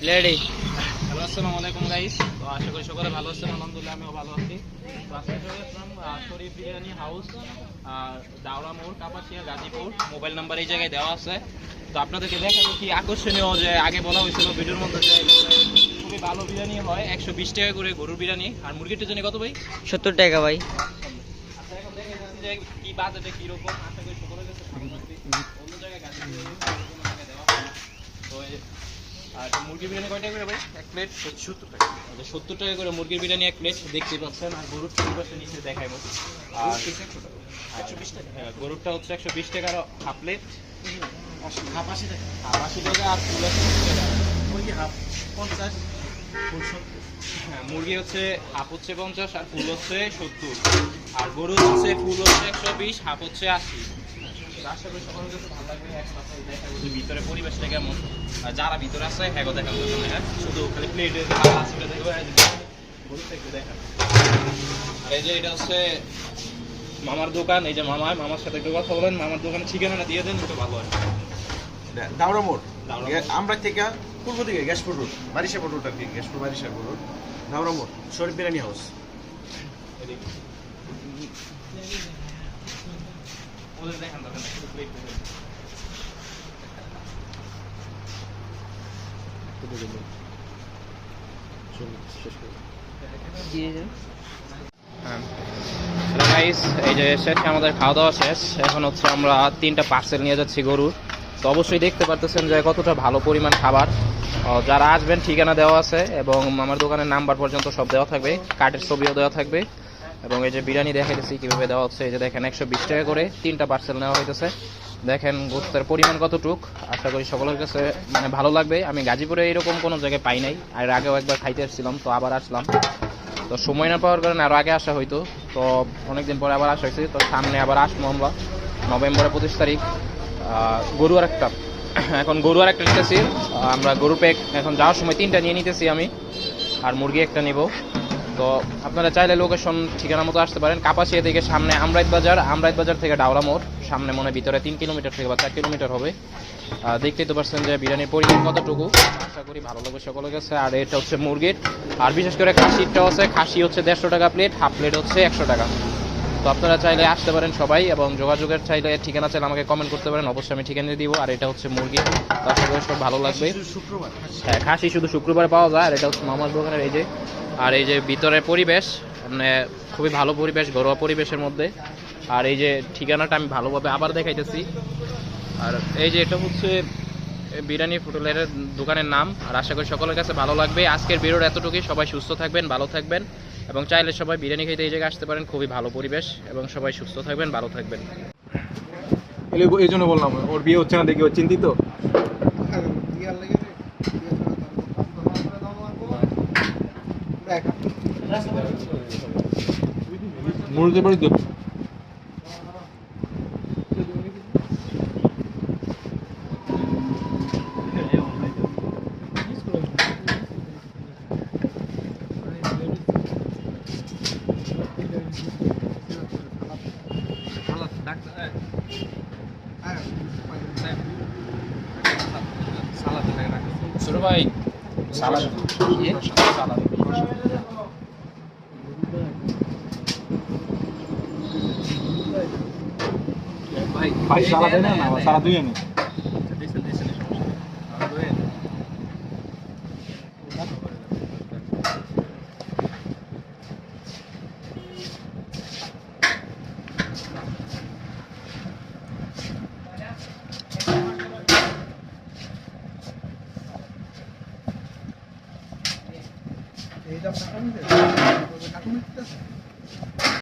Ready. Hello, আসসালামু আলাইকুম guys. তো আশা করি সকলে ভালো আছেন। আলহামদুলিল্লাহ আমিও ভালো আছি। তো আজকে চলে আসলাম শরীফ বিরিয়ানি হাউস, দাওরা মোড়, কাপাসিয়া, গাজীপুর। মোবাইল নাম্বার এই জায়গায় দেওয়া আছে। তো আপনাদেরকে দেখাবো কি আকর্ষণীয়, যে আগে বলা হয়েছিল ভিডিওর মধ্যে যে খুবই ভালো বিরিয়ানি হয়, 120 টাকা করে গরুর বিরিয়ানি। আর মুরগিটা জানি কত ভাই? 70 টাকা ভাই। আচ্ছা, এখন দেখে যাচ্ছি যে কি বাজেটে কিরকম। আশা করি সকলের কাছে ভালো লাগবে। অন্য জায়গায় গাজীপুরে দেওয়া হয় না। তো আর মুরগির বিরিয়ানি কয় টাকা করে ভাই? এক প্লেট 70 টাকা। আচ্ছা, 70 টাকা করে মুরগির বিরিয়ানি এক প্লেট দেখতে পাচ্ছেন। আর গরুর পাশে নিচে দেখাইবো। আর 120 টাকা। হ্যাঁ, গরুরটা হচ্ছে 120 টাকার হাফ প্লেট। 80 টাকা। 80 টাকা। আর ফুল আছে 70 টাকা। মুরগি হাফ 50, ফুল 70। হ্যাঁ, মুরগি হচ্ছে হাফ হচ্ছে 50 আর ফুল হচ্ছে 70। আর গরু হচ্ছে ফুল হচ্ছে 120, হাফ হচ্ছে 80। আশা করি সকলের কাছে ভালো লাগবে। একসাথে দেখাবো যে ভিতরে পরিবেশটা কেমন, আর যারা ভিতরে আছে হ্যাঁ দেখাবো। হ্যাঁ, শুধু খালি প্লেটে দেখবো, একটু দেখা। আর এই যে এটা হচ্ছে মামার দোকান। এই যে মামার সাথে একটু কথা বলেন। মামার দোকানে ঠিকানাটা দিয়ে দেন, একটু ভালো হয়। দাওরা মোড়, আমরা থেকে পূর্ব দিকে গ্যাসপুর রোড, বারিশাপুর রোড আর কি, গ্যাসপুর বারিশাপুর রোড, দাওরা মোড়, শরীফ বিরিয়ানি হাউস। হ্যালো গাইস, এই যে শেষ আমাদের খাওয়া দাওয়া শেষ। এখন হচ্ছে আমরা 3টা পার্সেল নিয়ে যাচ্ছি গরুর। তো অবশ্যই দেখতে পারতেছেন যে কতটা ভালো পরিমাণ খাবার। যারা আসবেন ঠিকানা দেওয়া আছে এবং আমার দোকানের নাম্বার পর্যন্ত সব দেওয়া থাকবে, কার্ডের ছবিও দেওয়া থাকবে। এবং এই যে বিরিয়ানি দেখাইতেছি কীভাবে দেওয়া হচ্ছে। এই যে দেখেন 120 টাকা করে 3টা পার্সেল নেওয়া হইতেছে। দেখেন গোস্তের পরিমাণ কতটুক। আশা করি সকলের কাছে মানে ভালো লাগবে। আমি গাজীপুরে এরকম কোনো জায়গায় পাই নাই, আর আগেও একবার খাইতে আসছিলাম, তো আবার আসলাম। তো সময় না পাওয়ার কারণে আরও আগে আসা হইতো, তো অনেকদিন পরে আবার আসা হয়েছে। তো সামনে আবার আসবো আমরা নভেম্বরের 25 তারিখ। গরু আর একটা এখন গরু আর একটা নিতেছি আমরা। গরু প্যাক এখন যাওয়ার সময় 3টা নিয়ে নিতেছি আমি, আর মুরগি একটা নিব। তো আপনারা চাইলে লোকেশন ঠিকানা মতো আসতে পারেন। কাপাসিয়া থেকে সামনে আমরাইত বাজার থেকে ডাওরা মোড়, সামনে মনে ভিতরে 3 কিলোমিটার থেকে বা 4 কিলোমিটার হবে। দেখতেই তো পারছেন যে বিরিয়ানির পরিমাণ কতটুকু। আশা করি ভালো লাগবে সকলের কাছে। আর এটা হচ্ছে মুরগির, আর বিশেষ করে খাসিটাও আছে। খাসি হচ্ছে 150 টাকা প্লেট, হাফ প্লেট হচ্ছে 100 টাকা। তো আপনারা চাইলে আসতে পারেন সবাই, এবং যোগাযোগের চাইলে ঠিকানা চাইলে আমাকে কমেন্ট করতে পারেন, অবশ্যই আমি ঠিকানা দিব। আর এটা হচ্ছে মুরগি, তো আশা করি সব ভালো লাগবে। হ্যাঁ, খাসি শুধু শুক্রবার পাওয়া যায়। আর এটা হচ্ছে মামার দোকানের এই যে। আর এই যে ভিতরের পরিবেশ মানে খুবই ভালো পরিবেশ, ঘরোয়া পরিবেশের মধ্যে। আর এই যে ঠিকানাটা আমি ভালোভাবে আবার দেখাইতেছি। আর এই যে এটা হচ্ছে বিরিয়ানি হোটেলের দোকানের নাম। আর আশা করি সকলের কাছে ভালো লাগবে। আজকের ভিডিওর এতটুকুই। সবাই সুস্থ থাকবেন, ভালো থাকবেন, এবং চাইলে সবাই বিরিয়ানি খেতে এই জায়গায় আসতে পারেন। খুবই ভালো পরিবেশ, এবং সবাই সুস্থ থাকবেন, ভালো থাকবেন। এই জন্য বললাম ওর বিয়ে হচ্ছে না দেখি ও চিন্তিত। মুরগি বাড়ি দেব। ছোট ভাই সালাদ, ভাই সালাদ দেয় না, সালাদ দুই আনি। এইটা